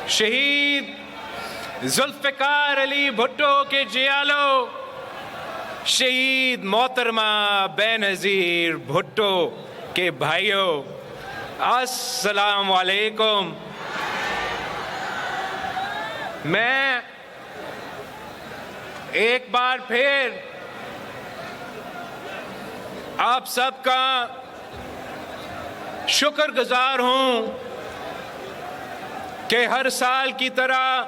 شہید ذوالفقار علی بھٹو کے جیالو، شہید محترمہ بے نظیر بھٹو کے بھائیوں، السلام علیکم۔ میں ایک بار پھر آپ سب کا شکر گزار ہوں کہ ہر سال کی طرح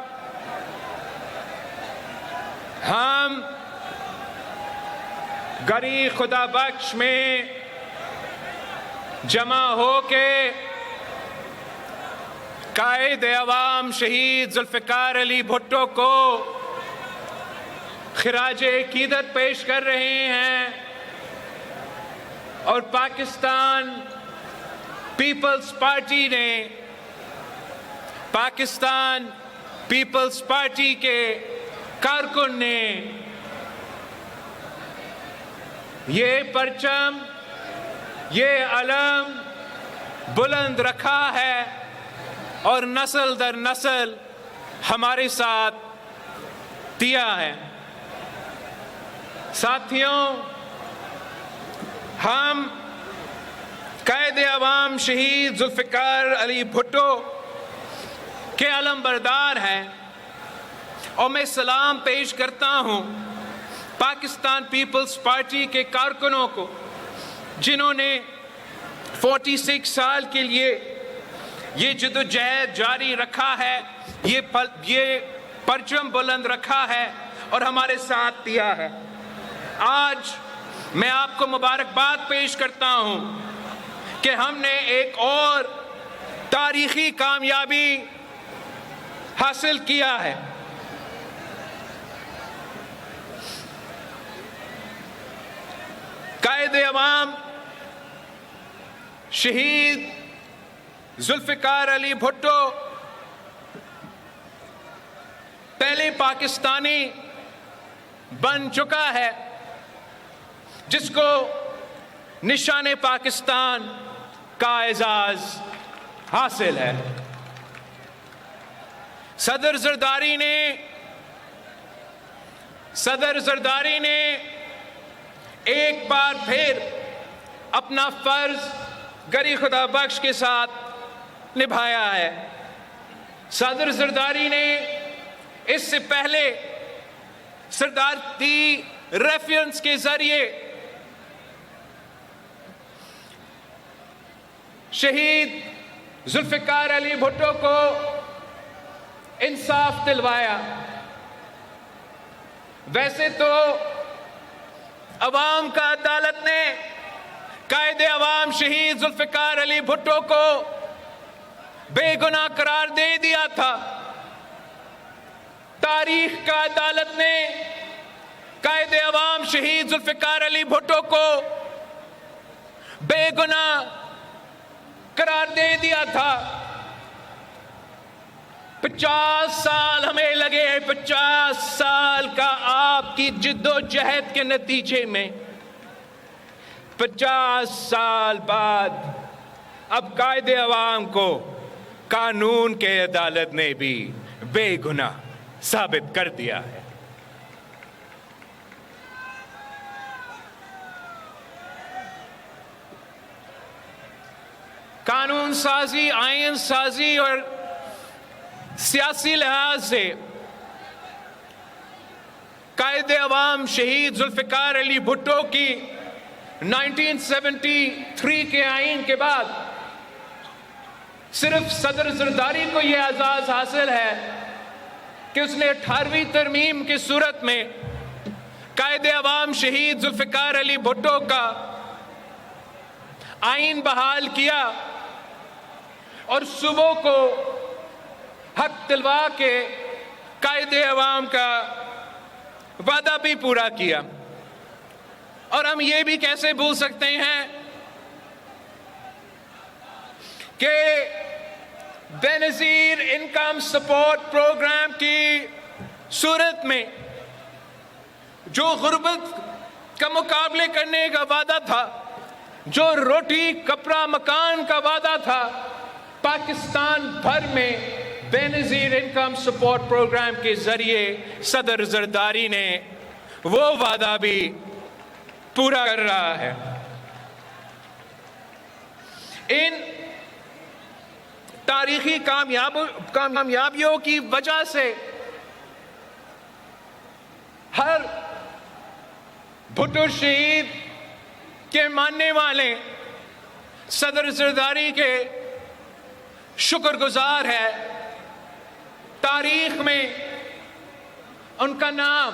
ہم گری خدا بخش میں جمع ہو کے قائد عوام شہید ذوالفقار علی بھٹو کو خراج عقیدت پیش کر رہے ہیں، اور پاکستان پیپلز پارٹی نے، پاکستان پیپلز پارٹی کے کارکن نے یہ پرچم، یہ علم بلند رکھا ہے اور نسل در نسل ہمارے ساتھ دیا ہے۔ ساتھیوں، ہم قائد عوام شہید ذوالفقار علی بھٹو کے علم بردار ہیں، اور میں سلام پیش کرتا ہوں پاکستان پیپلز پارٹی کے کارکنوں کو، جنہوں نے 46 سال کے لیے یہ جدوجہد جاری رکھا ہے، یہ پرچم بلند رکھا ہے اور ہمارے ساتھ دیا ہے۔ آج میں آپ کو مبارکباد پیش کرتا ہوں کہ ہم نے ایک اور تاریخی کامیابی حاصل کیا ہے۔ قائد عوام شہید ذوالفقار علی بھٹو پہلے پاکستانی بن چکا ہے جس کو نشان پاکستان کا اعزاز حاصل ہے۔ صدر زرداری نے ایک بار پھر اپنا فرض گری خدا بخش کے ساتھ نبھایا ہے۔ صدر زرداری نے اس سے پہلے صدارتی ریفرنس کے ذریعے شہید ذوالفقار علی بھٹو کو انصاف دلوایا۔ ویسے تو عوام کا عدالت نے قائد عوام شہید ذوالفقار علی بھٹو کو بے گناہ قرار دے دیا تھا۔ تاریخ کا عدالت نے قائد عوام شہید ذوالفقار علی بھٹو کو بے گناہ قرار دے دیا تھا۔ 50 سال ہمیں لگے، 50 سال کا آپ کی جد و جہد کے نتیجے میں 50 سال بعد اب قائد عوام کو قانون کے عدالت نے بھی بے گناہ ثابت کر دیا ہے۔ قانون سازی، آئین سازی اور سیاسی لحاظ سے قائد عوام شہید ذوالفقار علی بھٹو کی 1973 کے آئین کے بعد صرف صدر زرداری کو یہ اعزاز حاصل ہے کہ اس نے 18ویں ترمیم کی صورت میں قائد عوام شہید ذوالفقار علی بھٹو کا آئین بحال کیا اور صوبوں کو حق دلوا کے قائد عوام کا وعدہ بھی پورا کیا۔ اور ہم یہ بھی کیسے بھول سکتے ہیں کہ بے نظیر انکم سپورٹ پروگرام کی صورت میں جو غربت کا مقابلے کرنے کا وعدہ تھا، جو روٹی کپڑا مکان کا وعدہ تھا، پاکستان بھر میں بے نظیر انکم سپورٹ پروگرام کے ذریعے صدر زرداری نے وہ وعدہ بھی پورا کر رہا ہے۔ ان تاریخی کامیابیوں کی وجہ سے ہر بھٹو شہید کے ماننے والے صدر زرداری کے شکر گزار ہے۔ تاریخ میں ان کا نام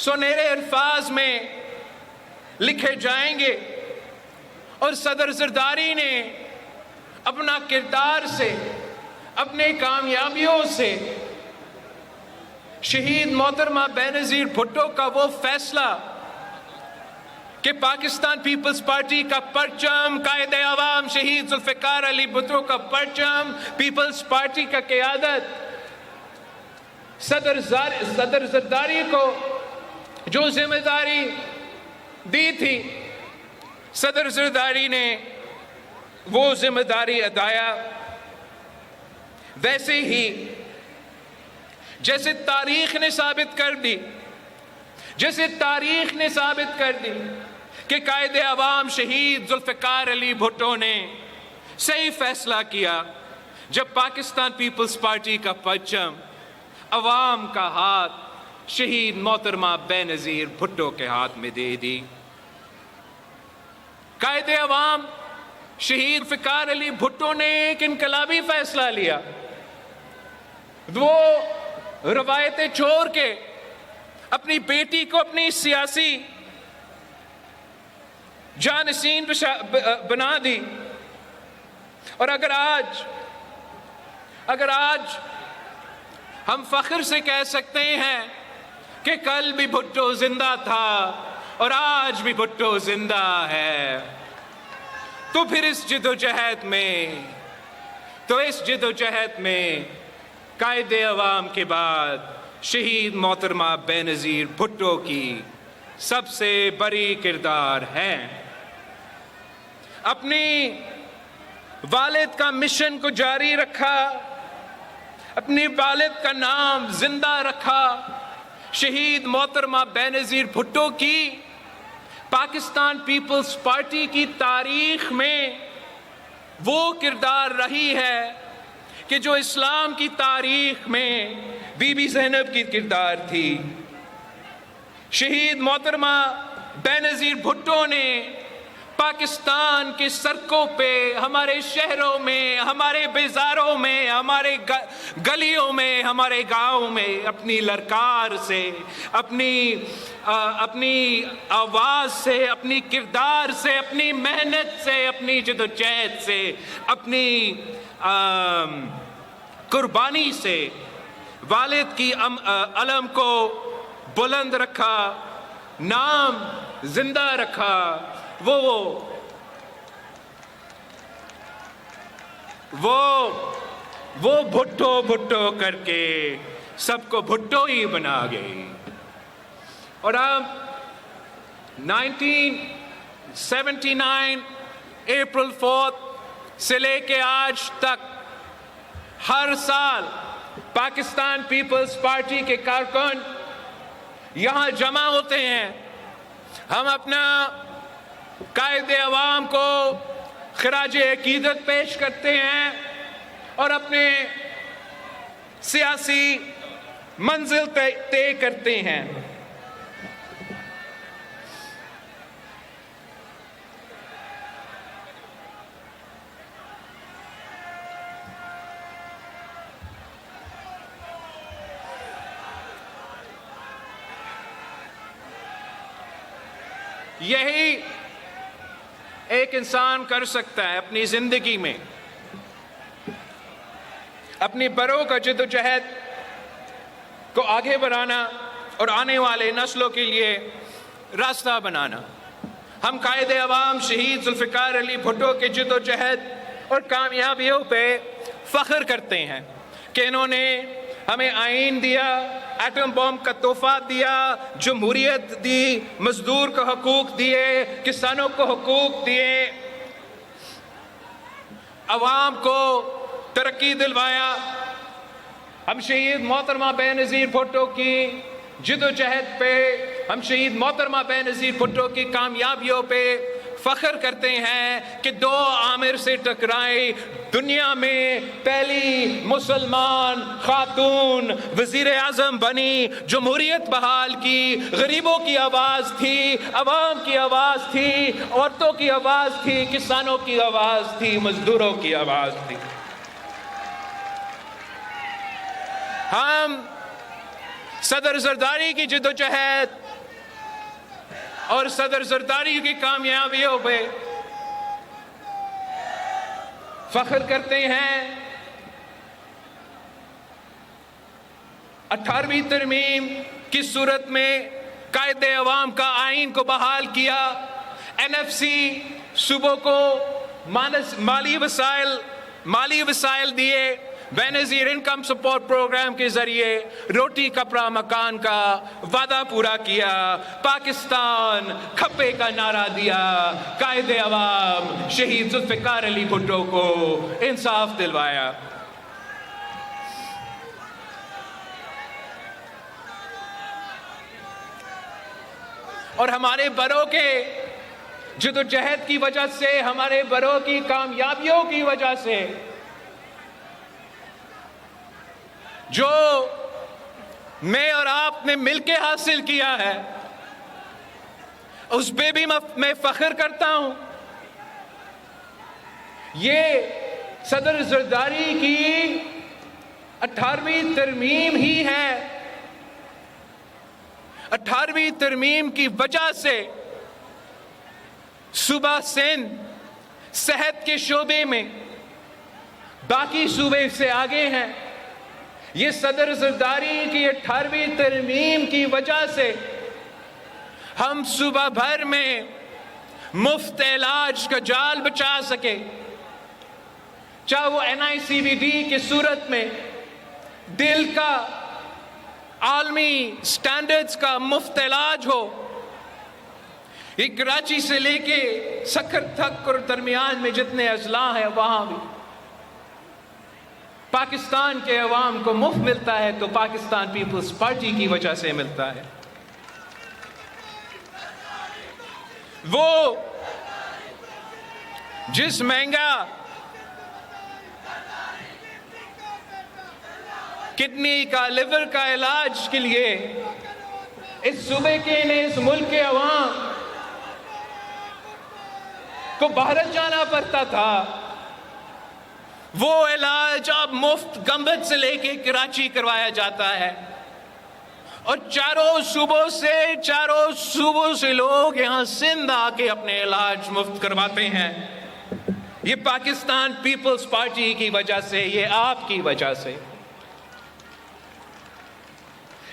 سنہرے الفاظ میں لکھے جائیں گے، اور صدر زرداری نے اپنا کردار سے، اپنے کامیابیوں سے شہید محترمہ بے نظیر بھٹو کا وہ فیصلہ کہ پاکستان پیپلز پارٹی کا پرچم، قائد عوام شہید ذوالفقار علی بھٹو کا پرچم، پیپلز پارٹی کا قیادت صدر زرداری کو جو ذمہ داری دی تھی، صدر زرداری نے وہ ذمہ داری ادا۔ ویسے ہی جیسے تاریخ نے ثابت کر دی کہ قائد عوام شہید ذوالفقار علی بھٹو نے صحیح فیصلہ کیا جب پاکستان پیپلز پارٹی کا پرچم، عوام کا ہاتھ شہید محترمہ بے نظیر بھٹو کے ہاتھ میں دے دی۔ قائد عوام شہید ذوالفقار علی بھٹو نے ایک انقلابی فیصلہ لیا۔ وہ روایتیں چھوڑ کے اپنی بیٹی کو اپنی سیاسی جانشین بنا دی، اور اگر آج ہم فخر سے کہہ سکتے ہیں کہ کل بھی بھٹو زندہ تھا اور آج بھی بھٹو زندہ ہے، تو پھر اس جدوجہد میں قائد عوام کے بعد شہید محترمہ بے نظیر بھٹو کی سب سے بڑی کردار ہے۔ اپنی والد کا مشن کو جاری رکھا، اپنی والد کا نام زندہ رکھا۔ شہید محترمہ بے نظیر بھٹو کی پاکستان پیپلز پارٹی کی تاریخ میں وہ کردار رہی ہے کہ جو اسلام کی تاریخ میں بی بی زینب کی کردار تھی۔ شہید محترمہ بے نظیر بھٹو نے پاکستان کے سڑکوں پہ، ہمارے شہروں میں، ہمارے بازاروں میں، ہمارے گلیوں میں، ہمارے گاؤں میں اپنی للکار سے، اپنی آواز سے، اپنی کردار سے، اپنی محنت سے، اپنی جدوجہد سے، اپنی قربانی سے والد کی علم کو بلند رکھا، نام زندہ رکھا۔ وہ بھٹو کر کے سب کو بھٹو ہی بنا گئی۔ اور اب 1979 اپریل 4 سے لے کے آج تک ہر سال پاکستان پیپلز پارٹی کے کارکن یہاں جمع ہوتے ہیں۔ ہم اپنا قائد عوام کو خراج عقیدت پیش کرتے ہیں اور اپنے سیاسی منزل طے کرتے ہیں۔ یہی ایک انسان کر سکتا ہے اپنی زندگی میں، اپنی بروں کا جدوجہد کو آگے بڑھانا اور آنے والے نسلوں کے لیے راستہ بنانا۔ ہم قائد عوام شہید ذوالفقار علی بھٹو کے جدوجہد اور کامیابیوں پہ فخر کرتے ہیں کہ انہوں نے ہمیں آئین دیا، ایٹم بم کا تحفہ دیا، جمہوریت دی، مزدور کو حقوق دیے، کسانوں کو حقوق دیے، عوام کو ترقی دلوایا. ہم شہید محترمہ بے نظیر بھٹو کی جدوجہد پہ، ہم شہید محترمہ بے نظیر بھٹو کی کامیابیوں پہ فخر کرتے ہیں کہ 2 عامر سے ٹکرائی. دنیا میں پہلی مسلمان خاتون وزیر اعظم بنی، جمہوریت بحال کی، غریبوں کی آواز تھی، عوام کی آواز تھی، عورتوں کی آواز تھی، کسانوں کی آواز تھی، مزدوروں کی آواز تھی. ہم صدر زرداری کی جدوجہد اور صدر زرداری کی کامیابیوں پہ فخر کرتے ہیں. 18ویں ترمیم کی صورت میں قائد عوام کا آئین کو بحال کیا. NFC صوبوں کو مالی وسائل دیے. بے نظیر انکم سپورٹ پروگرام کے ذریعے روٹی کپڑا مکان کا وعدہ پورا کیا. پاکستان کھپے کا نعرہ دیا. قائد عوام شہید ذوالفقار علی بھٹو کو انصاف دلوایا. اور ہمارے بڑوں کے جدوجہد کی وجہ سے، ہمارے بڑوں کی کامیابیوں کی وجہ سے جو میں اور آپ نے مل کے حاصل کیا ہے، اس پہ بھی میں فخر کرتا ہوں. یہ صدر زرداری کی 18ویں ترمیم ہی ہے. 18ویں ترمیم کی وجہ سے صوبہ سندھ صحت کے شعبے میں باقی صوبے سے آگے ہیں. یہ صدر زرداری کی 18ویں ترمیم کی وجہ سے ہم صوبہ بھر میں مفت علاج کا جال بچا سکے. چاہے وہ NICVD کی صورت میں دل کا عالمی سٹینڈرڈز کا مفت علاج ہو. یہ کراچی سے لے کے سکھر تک اور درمیان میں جتنے اضلاع ہیں وہاں بھی پاکستان کے عوام کو مفت ملتا ہے تو پاکستان پیپلز پارٹی کی وجہ سے ملتا ہے. وہ جس مہنگا کڈنی کا، لیور کا علاج کے لیے اس صوبے کے نے، اس ملک کے عوام کو بھارت جانا پڑتا تھا، وہ علاج اب مفت گنبد سے لے کے کراچی کروایا جاتا ہے. اور چاروں صوبوں سے لوگ یہاں سندھ آ کے اپنے علاج مفت کرواتے ہیں. یہ پاکستان پیپلز پارٹی کی وجہ سے، یہ آپ کی وجہ سے.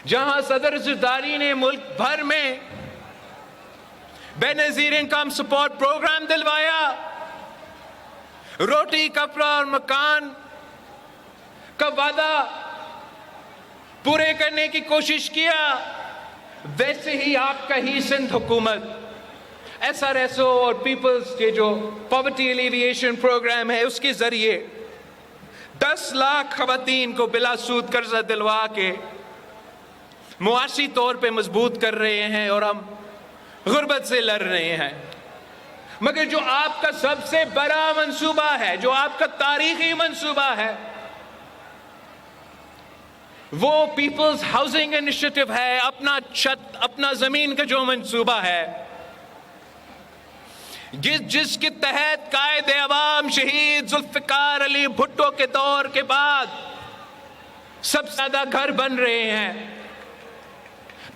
جہاں صدر زرداری نے ملک بھر میں بے نظیر انکم سپورٹ پروگرام دلوایا، روٹی کپڑا اور مکان کا وعدہ پورے کرنے کی کوشش کیا، ویسے ہی آپ کا ہی سندھ حکومت SRSO اور پیپلز کے جو پاورٹی ایلیویشن پروگرام ہے اس کے ذریعے 10 لاکھ خواتین کو بلا سود قرضہ دلوا کے معاشی طور پہ مضبوط کر رہے ہیں اور ہم غربت سے لڑ رہے ہیں. مگر جو آپ کا سب سے بڑا منصوبہ ہے، جو آپ کا تاریخی منصوبہ ہے، وہ پیپلز ہاؤسنگ انیشیٹو ہے. اپنا چھت، اپنا زمین کا جو منصوبہ ہے، جس کے تحت قائد عوام شہید ذوالفقار علی بھٹو کے دور کے بعد سب سے زیادہ گھر بن رہے ہیں.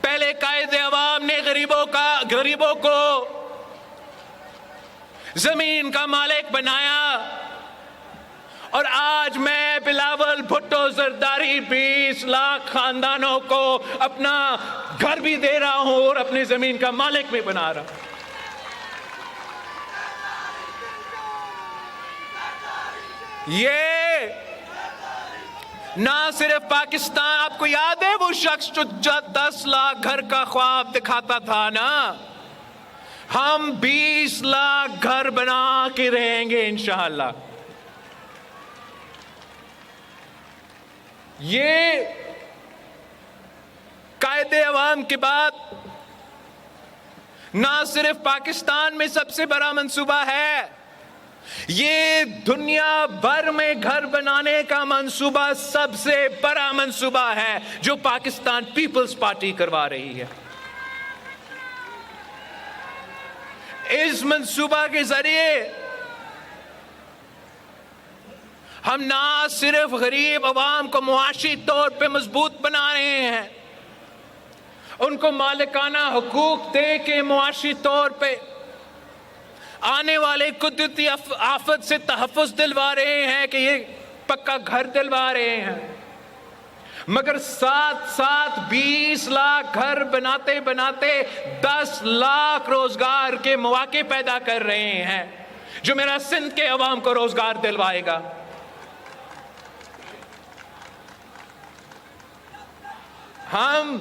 پہلے قائد عوام نے غریبوں کو زمین کا مالک بنایا، اور آج میں بلاول بھٹو زرداری 20 لاکھ خاندانوں کو اپنا گھر بھی دے رہا ہوں اور اپنی زمین کا مالک بھی بنا رہا ہوں. یہ نہ صرف پاکستان، آپ کو یاد ہے وہ شخص جو 10 لاکھ گھر کا خواب دکھاتا تھا نا، ہم 20 لاکھ گھر بنا کے رہیں گے انشاءاللہ. یہ قائد عوام کے بعد نہ صرف پاکستان میں سب سے بڑا منصوبہ ہے، یہ دنیا بھر میں گھر بنانے کا منصوبہ سب سے بڑا منصوبہ ہے جو پاکستان پیپلز پارٹی کروا رہی ہے۔ اس منصوبہ کے ذریعے ہم نہ صرف غریب عوام کو معاشی طور پہ مضبوط بنا رہے ہیں، ان کو مالکانہ حقوق دے کے معاشی طور پہ آنے والے قدرتی آفت سے تحفظ دلوا رہے ہیں کہ یہ پکا گھر دلوا رہے ہیں، مگر ساتھ ساتھ 20 لاکھ گھر بناتے بناتے 10 لاکھ روزگار کے مواقع پیدا کر رہے ہیں جو میرا سندھ کے عوام کو روزگار دلوائے گا۔ ہم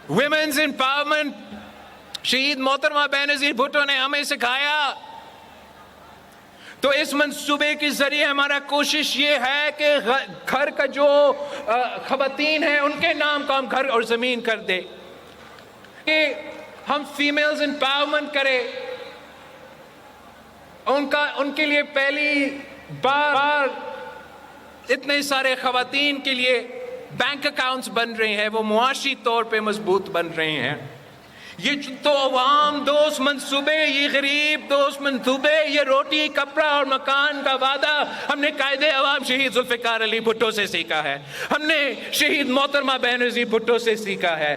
ویمنز امپاورمنٹ شہید محترمہ بینظیر بھٹو نے ہمیں سکھایا، تو اس منصوبے کے ذریعے ہمارا کوشش یہ ہے کہ گھر کا جو خواتین ہیں ان کے نام کو ہم گھر اور زمین کر دیں، کہ ہم فیمیلز امپاورمنٹ کریں، ان کے لیے پہلی بار اتنے سارے خواتین کے لیے بینک اکاؤنٹس بن رہے ہیں، وہ معاشی طور پہ مضبوط بن رہے ہیں۔ یہ تو عوام دوست منصوبے، یہ غریب دوست منصوبے، یہ روٹی کپڑا اور مکان کا وعدہ ہم نے قائد عوام شہید ذوالفقار علی بھٹو سے سیکھا ہے، ہم نے شہید محترمہ بینظیر بھٹو سے سیکھا ہے۔